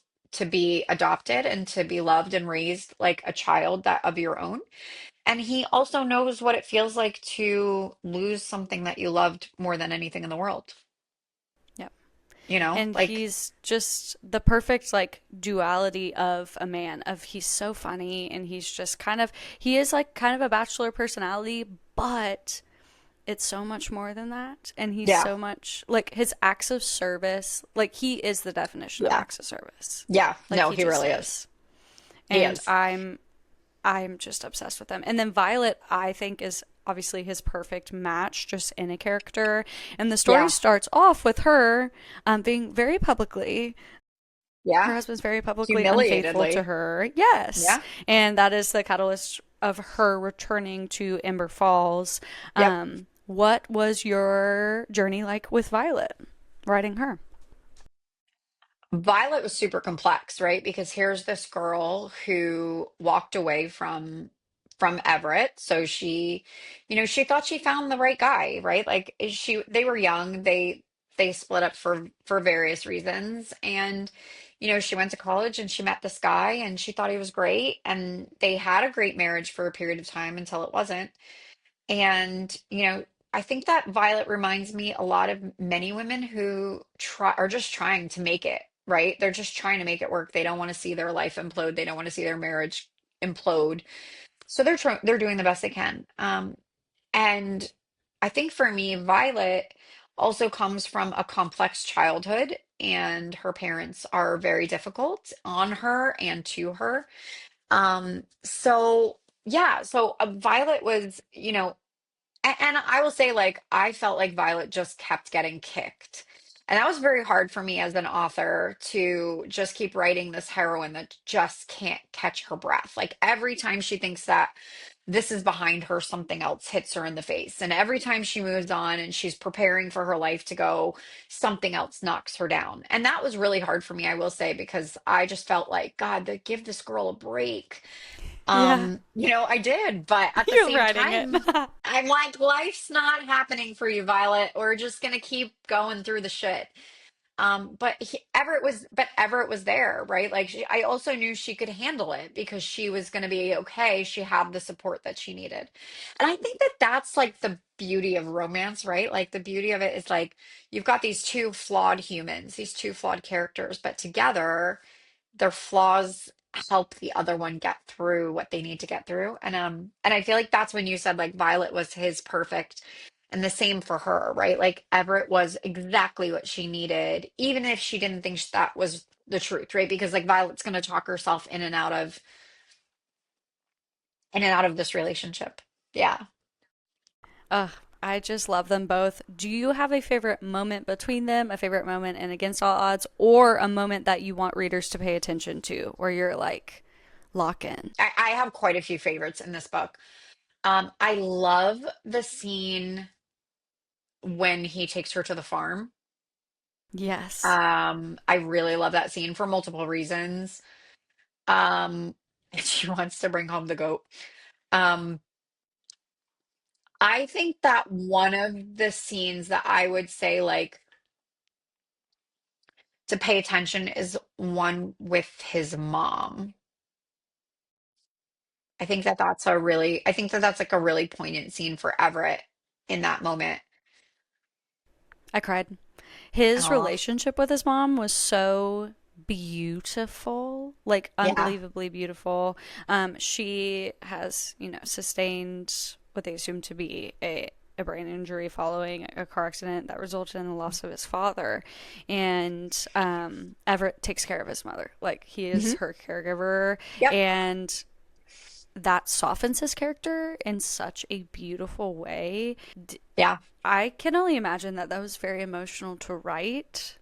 S2: be adopted and to be loved and raised like a child that of your own. And he also knows what it feels like to lose something that you loved more than anything in the world.
S1: Yep.
S2: You know,
S1: And
S2: like
S1: he's just the perfect like duality of a man. Of he's so funny and he's just kind of he is like kind of a bachelor personality, but it's so much more than that. And he's
S2: yeah,
S1: so much like his acts of service, like he is the definition of
S2: yeah,
S1: acts of service.
S2: yeah.
S1: Like
S2: No,
S1: he
S2: he
S1: just
S2: really is.
S1: is.
S2: He
S1: And
S2: is.
S1: I'm just obsessed with him. And then Violet, I think, is obviously his perfect match just in a character. And the story
S2: Yeah,
S1: starts off with her being very publicly, her
S2: yeah.
S1: husband's very publicly unfaithful to
S2: Humiliatedly.
S1: her. Yes.
S2: Yeah.
S1: And that is the catalyst of her returning to Ember Falls.
S2: Yep.
S1: What was your journey like with Violet, writing her?
S2: Violet was super complex, right? Because here's this girl who walked away from Everett. So she, she thought she found the right guy, right? Like they were young. They split up for various reasons. And she went to college and she met this guy and she thought he was great. And they had a great marriage for a period of time until it wasn't. And, I think that Violet reminds me a lot of many women who are just trying to make it, right? They're just trying to make it work. They don't want to see their life implode. They don't want to see their marriage implode. So they're doing the best they can. And I think for me, Violet also comes from a complex childhood, and her parents are very difficult on her and to her. So yeah, so Violet was, and I will say, like, I felt like Violet just kept getting kicked. And that was very hard for me as an author to just keep writing this heroine that just can't catch her breath. Like, every time she thinks that this is behind her, something else hits her in the face. And every time she moves on and she's preparing for her life to go, something else knocks her down. And that was really hard for me, I will say, because I just felt like, God, give this girl a break.
S1: Yeah,
S2: I did, but at the
S1: you're
S2: same
S1: writing it.
S2: time, I'm like, life's not happening for you, Violet. We're just gonna keep going through the shit. But Everett was there, right? Like, I also knew she could handle it because she was gonna be okay. She had the support that she needed, and I think that that's like the beauty of romance, right? Like the beauty of it is like you've got these two flawed humans, these two flawed characters, but together their flaws help the other one get through what they need to get through. And I feel like that's when you said like Violet was his perfect, and the same for her, right? Like Everett was exactly what she needed, even if she didn't think that was the truth, right? Because like Violet's going to talk herself in and out of this relationship. Yeah.
S1: Ugh, I just love them both. Do you have a favorite moment between them, a favorite moment in Against All Odds, or a moment that you want readers to pay attention to, where you're like, lock in?
S2: I have quite a few favorites in this book. I love the scene when he takes her to the farm.
S1: Yes.
S2: I really love that scene for multiple reasons. Um, and she wants to bring home the goat. Um, I think that one of the scenes that I would say like to pay attention is one with his mom. I think that that's like a really poignant scene for Everett in that moment.
S1: I cried. His
S2: Oh,
S1: relationship with his mom was so beautiful, like
S2: yeah.
S1: unbelievably beautiful. She has, sustained what they assume to be a brain injury following a car accident that resulted in the loss of his father. And Everett takes care of his mother. Like, he is
S2: Hmm.
S1: her caregiver.
S2: Yep.
S1: And that softens his character in such a beautiful way.
S2: Yeah.
S1: I can only imagine that that was very emotional to write.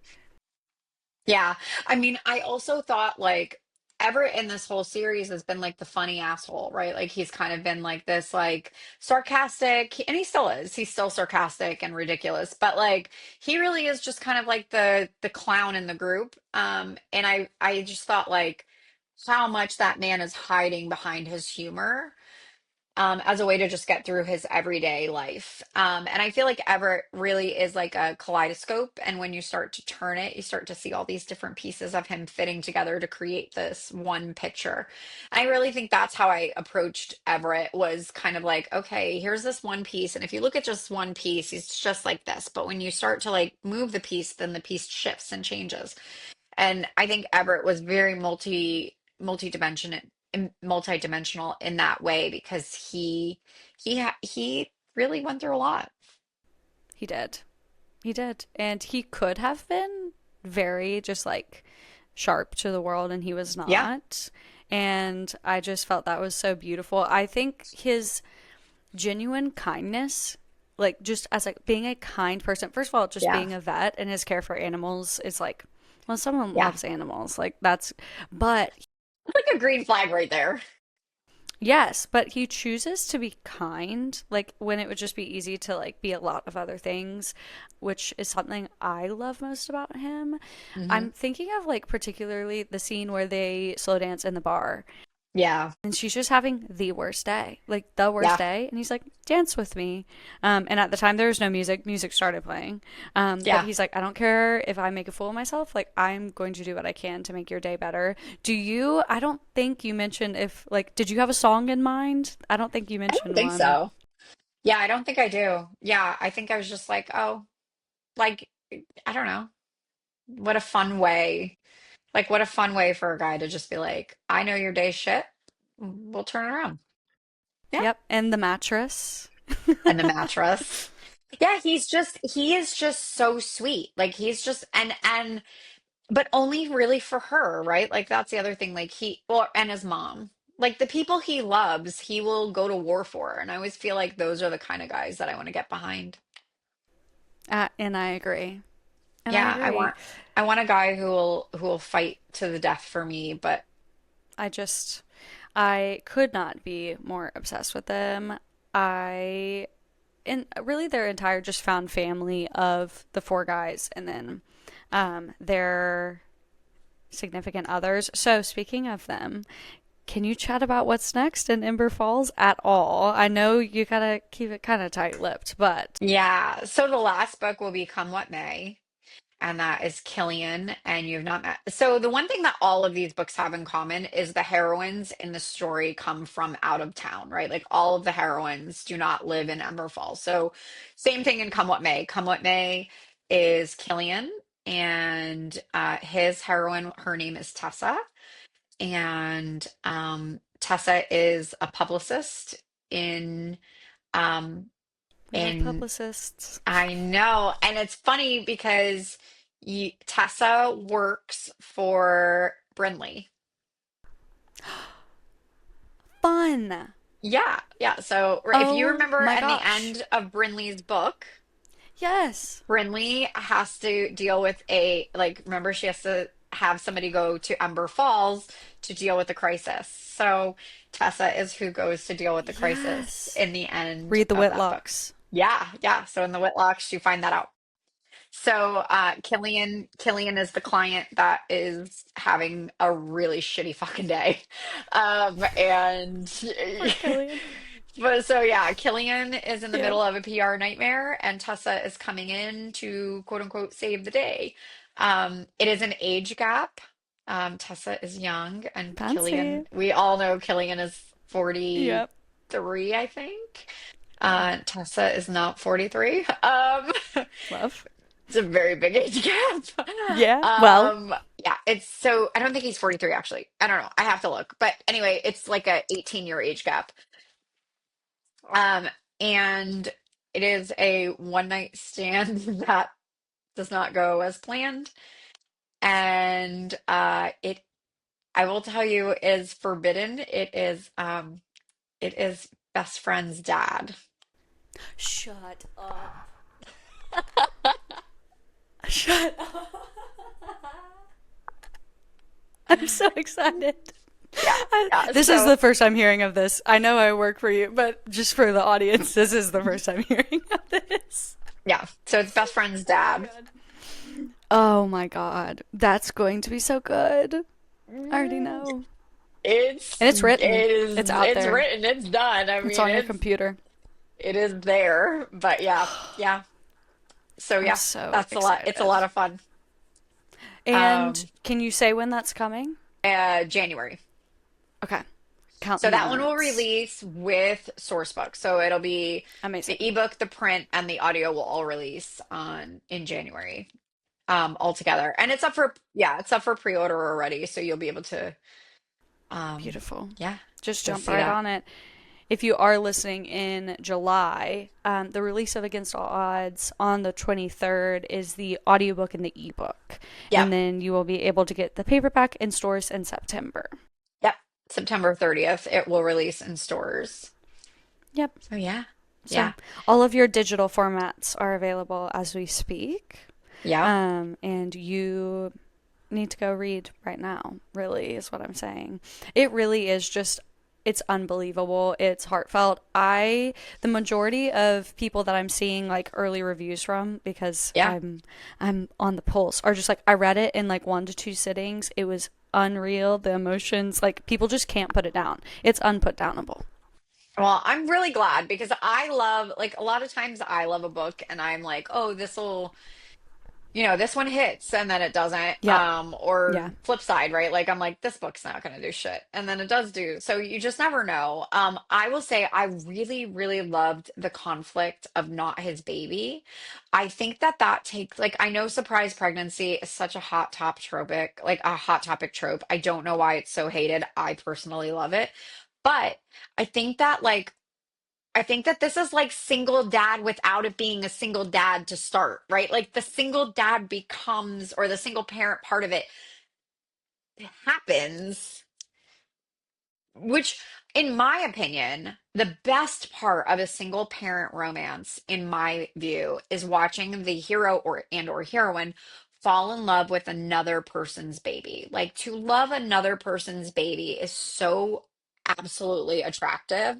S2: Yeah. I mean, I also thought like Everett in this whole series has been like the funny asshole, right? Like he's kind of been like this like sarcastic, and he still is. He's still sarcastic and ridiculous, but like he really is just kind of like the clown in the group. And I just thought like how much that man is hiding behind his humor, as a way to just get through his everyday life. And I feel like Everett really is like a kaleidoscope. And when you start to turn it, you start to see all these different pieces of him fitting together to create this one picture. I really think that's how I approached Everett, was kind of like, okay, here's this one piece. And if you look at just one piece, he's just like this. But when you start to like move the piece, then the piece shifts and changes. And I think Everett was very multi-dimensional in that way, because he really went through a lot.
S1: He did. He did. And he could have been very just like sharp to the world, and he was
S2: Yeah,
S1: not. And I just felt that was so beautiful. I think his genuine kindness, like just as like being a kind person, first of all, just
S2: yeah,
S1: being a vet and his care for animals is like, well, someone
S2: yeah.
S1: loves animals. Like that's, but
S2: It's like a green flag right there.
S1: yes, but he chooses to be kind, like when it would just be easy to like be a lot of other things, which is something I love most about him.
S2: Hmm.
S1: I'm thinking of like particularly the scene where they slow dance in the bar
S2: Yeah,
S1: and she's just having the worst day, like the worst
S2: yeah,
S1: day, and he's like, dance with me. And at the time there was no music started playing. But
S2: yeah.
S1: he's like, I don't care if I make a fool of myself, like I'm going to do what I can to make your day better. I don't think you mentioned, if like, did you have a song in mind? I don't think you
S2: I don't
S1: mentioned
S2: think
S1: one.
S2: so. Yeah, I don't think I do. Yeah, I think I was just like, oh, like, I don't know. What a fun way. Like, what a fun way for a guy to just be like, I know your day's shit. We'll turn it around. Yeah.
S1: Yep, and the mattress.
S2: And the mattress. Yeah, he is just so sweet. Like he's just and but only really for her, right? Like that's the other thing. Like and his mom. Like the people he loves, he will go to war for. And I always feel like those are the kind of guys that I want to get behind.
S1: And I agree. And I
S2: Yeah,
S1: agree.
S2: I want a guy who will fight to the death for me, but
S1: I just, I could not be more obsessed with them. I, and really their entire just found family of the four guys and then their significant others. So speaking of them, can you chat about what's next in Ember Falls at all? I know you gotta keep it kind of tight-lipped, but
S2: yeah. So the last book will be Come What May. And that is Killian, and you've not met. So the one thing that all of these books have in common is the heroines in the story come from out of town, right? Like all of the heroines do not live in Ember Falls. So same thing in Come What May. Come What May is Killian, and his heroine, her name is Tessa, and Tessa is a publicist in um,
S1: we love
S2: in
S1: publicists.
S2: I know. And it's funny because Tessa works for Brinley.
S1: Fun.
S2: Yeah. Yeah. So if you
S1: Oh
S2: remember
S1: my
S2: at the
S1: gosh.
S2: end of Brinley's book,
S1: Yes.
S2: Brinley has to deal with like, remember, she has to have somebody go to Ember Falls to deal with the crisis. So Tessa is who goes to deal with the crisis
S1: Yes.
S2: in the end
S1: Read the
S2: of that book.
S1: Whitlocks.
S2: Yeah. Yeah. So in the Whitlocks, you find that out. So Killian is the client that is having a really shitty fucking day. And
S1: Poor Killian.
S2: but so yeah, Killian is in the
S1: Yeah.
S2: middle of a PR nightmare, and Tessa is coming in to quote unquote save the day. It is an age gap. Tessa is young, and
S1: Fancy.
S2: Killian, we all know Killian is
S1: Yep.
S2: 43, I think. Tessa is not 43.
S1: Love.
S2: It's a very big age gap.
S1: Yeah. Well,
S2: Yeah, it's so I don't think he's 43 actually. I don't know. I have to look. But anyway, it's like a 18-year age gap. Um, and it is a one night stand that does not go as planned. And it I will tell you is forbidden. It is best friend's dad.
S1: shut up. Shut up. I'm so excited.
S2: Yeah, yeah.
S1: This is
S2: So
S1: the first time hearing of this. I know I work for you, but just for the audience, this is the first time hearing of this.
S2: yeah, so it's best friend's
S1: Oh my
S2: dad.
S1: god. Oh my god. That's going to be so good. I already
S2: Mm,
S1: know.
S2: It's
S1: And it's
S2: it
S1: written.
S2: is
S1: It's out
S2: it's
S1: there.
S2: written, it's done. I
S1: It's
S2: mean,
S1: on your computer.
S2: it is there. But yeah, yeah. So
S1: I'm
S2: yeah,
S1: so
S2: that's a lot. It's a
S1: excited.
S2: lot of fun.
S1: And
S2: Um,
S1: can you say when that's coming?
S2: January.
S1: Okay. Counting
S2: So
S1: the
S2: that one will
S1: minutes.
S2: release with Sourcebook. So it'll be the
S1: Amazing.
S2: ebook, the print, and the audio will all release on in January, all together. And it's up for pre-order already, so you'll be able to
S1: Beautiful.
S2: yeah,
S1: Just
S2: go
S1: jump
S2: see
S1: right
S2: that.
S1: on it. If you are listening in July, the release of Against All Odds on the 23rd is the audiobook and the ebook.
S2: Yep,
S1: And then you will be able to get the paperback in stores in September.
S2: yep. September 30th, it will release in stores.
S1: Yep.
S2: So yeah,
S1: So
S2: yeah,
S1: all of your digital formats are available as we speak.
S2: yeah.
S1: And you need to go read right now, really, is what I'm saying. It really is just, it's unbelievable. It's heartfelt. The majority of people that I'm seeing like early reviews from, because
S2: Yeah.
S1: I'm on the pulse, are just like, I read it in like 1 to 2 sittings. It was unreal. The emotions, like people just can't put it down. It's unputdownable.
S2: Well, I'm really glad because I love, like, a lot of times I love a book and I'm like, oh, this will, this one hits and then it doesn't.
S1: Yep.
S2: Or
S1: Yeah.
S2: flip side, right? Like, I'm like, this book's not going to do shit. And then it does do. So you just never know. I will say I really, really loved the conflict of not his baby. I think that that takes, like, I know surprise pregnancy is such a hot topic trope. I don't know why it's so hated. I personally love it. But I think that like I think that this is like single dad without it being a single dad to start, right? Like the single dad becomes, or the single parent part of it happens, which, in my opinion, the best part of a single parent romance, in my view, is watching the hero or heroine fall in love with another person's baby. Like to love another person's baby is so absolutely attractive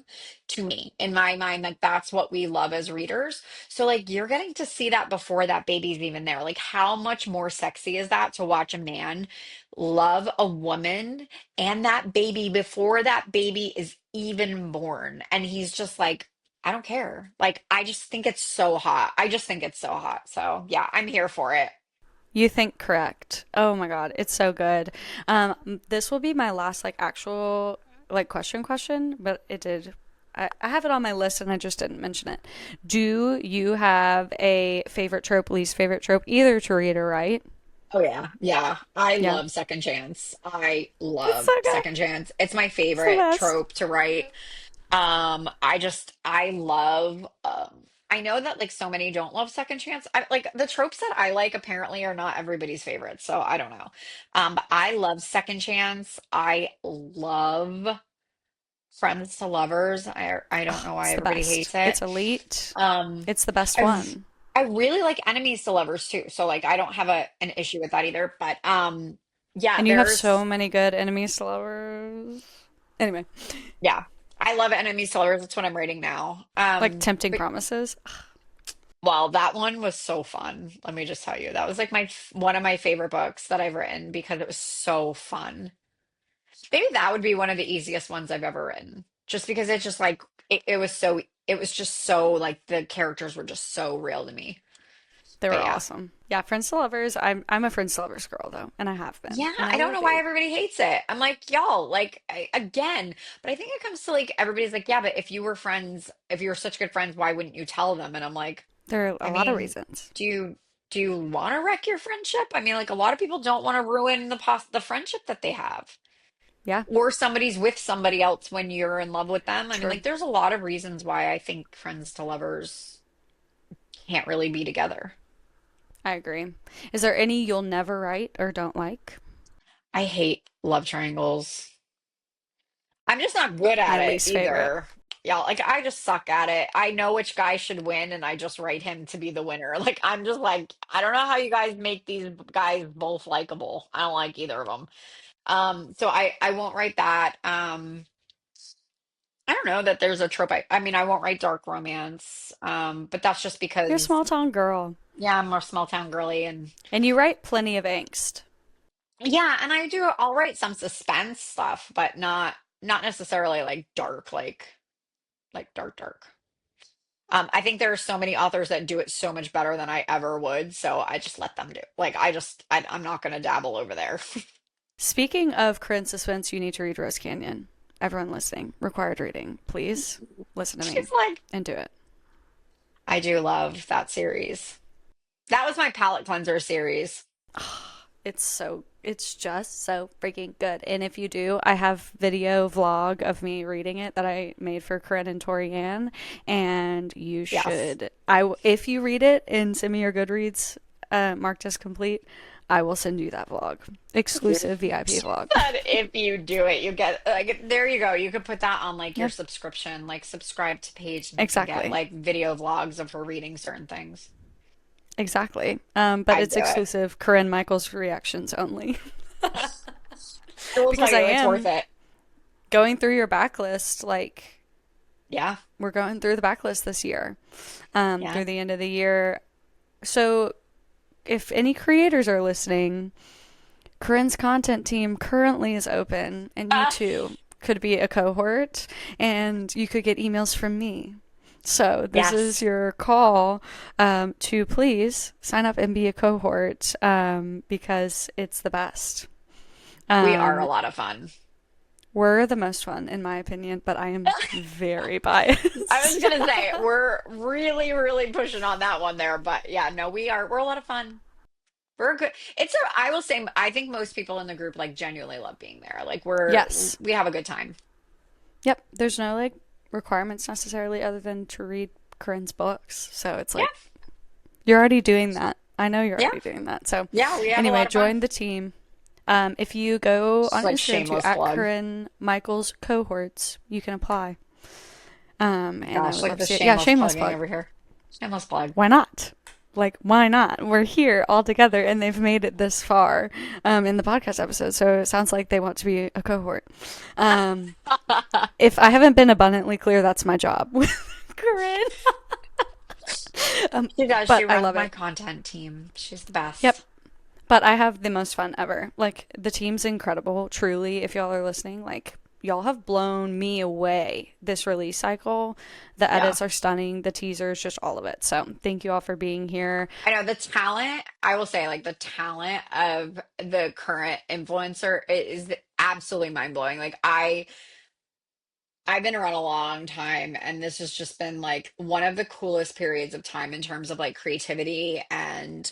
S2: to me. In my mind, like that's what we love as readers. So like you're getting to see that before that baby's even there. Like how much more sexy is that to watch a man love a woman and that baby before that baby is even born. And he's just like, I don't care. Like, I just think it's so hot. I just think it's so hot. So, yeah, I'm here for it.
S1: You think correct. Oh my God, it's so good. This will be my last like actual like question, but it did. I have it on my list and I just didn't mention it. Do you have a favorite trope, least favorite trope, either to read or write?
S2: Oh, yeah. Yeah. I
S1: Yeah,
S2: love Second Chance. I
S1: it's
S2: love
S1: so good.
S2: Second Chance. It's my
S1: It's the
S2: favorite
S1: best.
S2: trope to write. I love I know that like so many don't love Second Chance. Like the tropes that I like apparently are not everybody's favorite, so I don't know. But I love Second Chance. I love Friends to Lovers. I don't know why
S1: It's the
S2: everybody
S1: best.
S2: hates it.
S1: It's elite.
S2: Um
S1: It's the best
S2: I've
S1: one.
S2: I really like Enemies to Lovers too. So like I don't have an issue with that either. But yeah,
S1: And you have
S2: there's
S1: so many good enemies to lovers. Anyway,
S2: yeah. I love Enemies to Lovers. That's what I'm rating now.
S1: like tempting
S2: But
S1: promises.
S2: Well, that one was so fun. Let me just tell you. That was like one of my favorite books that I've written because it was so fun. Maybe that would be one of the easiest ones I've ever written. Just because it's just like it was so it was just so like the characters were just so real to me.
S1: They
S2: But
S1: were
S2: yeah.
S1: awesome. Yeah, Friends to Lovers. I'm a Friends to Lovers girl though, and I have been,
S2: Yeah,
S1: and I
S2: I don't
S1: will
S2: know why
S1: be.
S2: everybody hates it. I'm like, y'all, like again, but I think it comes to like everybody's like, yeah, but if you were friends, if you were such good friends, why wouldn't you tell them? And I'm like,
S1: There are
S2: I
S1: a lot of
S2: mean,
S1: reasons.
S2: do you do you want to wreck your friendship? I mean, like a lot of people don't want to ruin the friendship that they have.
S1: Yeah,
S2: Or somebody's with somebody else when you're in love with them. I mean,
S1: true.
S2: like there's a lot of reasons why I think friends to lovers can't really be together.
S1: I agree. Is there any you'll never write or don't like?
S2: I hate love triangles. I'm just not good
S1: My
S2: at it
S1: least favorite.
S2: either. Yeah, like I just suck at it. I know which guy should win and I just write him to be the winner. Like I'm just like I don't know how you guys make these guys both likable. I don't like either of them. So I won't write that. I don't know that there's a trope. I mean, I won't write dark romance. But that's just
S1: You're a
S2: because
S1: small town girl,
S2: yeah, I'm more small town girly and
S1: and you write plenty of angst.
S2: yeah, and I'll write some suspense stuff, but not necessarily like dark like dark. I think there are so many authors that do it so much better than I ever would, so I just let them do. Like I'm not gonna dabble over there.
S1: Speaking of Corinne suspense, you need to read Rose Canyon. Everyone listening, required reading. Please listen to me
S2: She's like,
S1: and do it.
S2: I do love that series. That was my palate cleanser series.
S1: It's just so freaking good. And if you do, I have video vlog of me reading it that I made for Corinne and Torianne, and you
S2: Yes.
S1: should. If you read it and send me your Goodreads marked as complete, I will send you that vlog, exclusive VIP vlog.
S2: But if you do it, you get like there you go. You could put that on like your
S1: Yeah,
S2: subscription, like subscribe to page and you can get
S1: exactly.
S2: like video vlogs of her reading certain things.
S1: Exactly. But
S2: I'd
S1: it's
S2: do it.
S1: exclusive Corinne Michaels reactions only.
S2: I will tell
S1: Because I
S2: you, it's worth
S1: am
S2: it.
S1: going through your backlist. Like,
S2: Yeah.
S1: we're going through the backlist this year,
S2: Yeah.
S1: through the end of the year. So, if any creators are listening, Corinne's content team currently is open, and you
S2: Ah,
S1: too could be a cohort, and you could get emails from me. So this is
S2: yes.
S1: your call to please sign up and be a cohort because it's the best.
S2: We are a
S1: Um,
S2: lot of fun.
S1: we're the most fun, in my opinion, but I am very
S2: I was
S1: biased.
S2: gonna say we're really, really pushing on that one there, but yeah, no, we're a lot of fun. We're good. I will say I think most people in the group like genuinely love being there. Like
S1: Yes.
S2: we have a good time.
S1: Yep. There's no like requirements necessarily other than to read Corinne's books. So it's
S2: Yeah,
S1: like you're already doing that. I know you're
S2: yeah,
S1: already doing that. So
S2: yeah, we have a
S1: anyway,
S2: lot of fun.
S1: join the team. If you go
S2: Just
S1: on
S2: like
S1: Instagram to
S2: shameless
S1: at
S2: plug.
S1: Corinne Michaels cohorts, you can apply. And I
S2: Gosh,
S1: would
S2: look at
S1: love to
S2: this
S1: see it. Yeah,
S2: shameless
S1: shameless
S2: plugging
S1: plug.
S2: over here. Shameless plug.
S1: Why not? Like, why not? We're here all together and they've made it this far in the podcast episode. So it sounds like they want to be a cohort. Um, if I haven't been abundantly clear, that's my job with Corinne.
S2: She does. She
S1: But I
S2: runs
S1: love
S2: my
S1: it.
S2: content team. She's the
S1: Yep.
S2: best.
S1: But I have the most fun ever. Like, the team's incredible, truly. If y'all are listening, like, y'all have blown me away this release cycle. The
S2: Yeah.
S1: edits are stunning, the teasers, just all of it. So, thank you all for being here.
S2: I know the talent, I will say, like the talent of the current influencer is absolutely mind-blowing. Like I've been around a long time and this has just been like one of the coolest periods of time in terms of like creativity and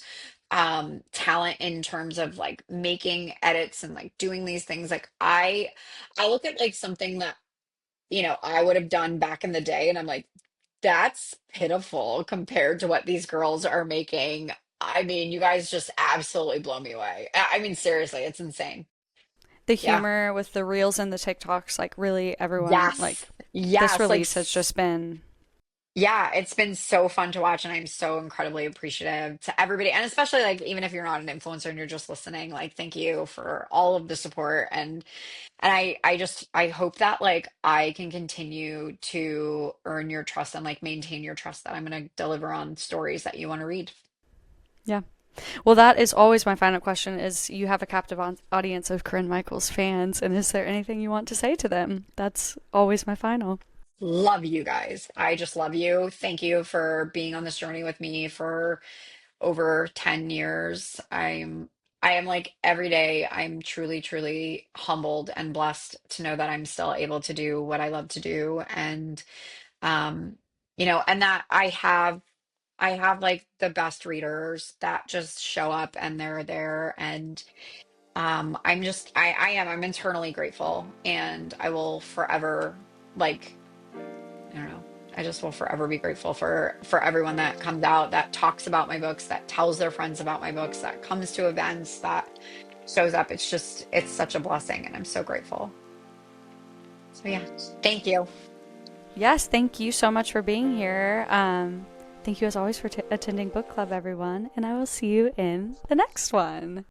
S2: talent in terms of like making edits and like doing these things. Like I look at like something that, I would have done back in the day and I'm like, that's pitiful compared to what these girls are making. I mean, you guys just absolutely blow me away. I mean, seriously, it's insane.
S1: The
S2: Yeah.
S1: humor with the reels and the TikToks, like, really, everyone, like,
S2: Yes.
S1: this
S2: Yes.
S1: release has just been
S2: Yeah, it's been so fun to watch, and I'm so incredibly appreciative to everybody, and especially like even if you're not an influencer and you're just listening, like thank you for all of the support, and I hope that like I can continue to earn your trust and like maintain your trust that I'm going to deliver on stories that you want to read.
S1: Yeah. Well, that is always my final question is you have a captive audience of Corinne Michaels fans, and is there anything you want to say to them? That's always my final.
S2: Love you guys. I just love you. Thank you for being on this journey with me for over 10 years. I am like every day I'm truly truly humbled and blessed to know that I'm still able to do what I love to do and um and that I have like the best readers that just show up and they're there and I'm internally grateful and I will forever like I don't know. I just will forever be grateful for everyone that comes out, that talks about my books, that tells their friends about my books, that comes to events, that shows up. It's such a blessing, and I'm so grateful. So yeah, thank you.
S1: Yes, thank you so much for being here. Thank you as always for attending book club, everyone, and I will see you in the next one.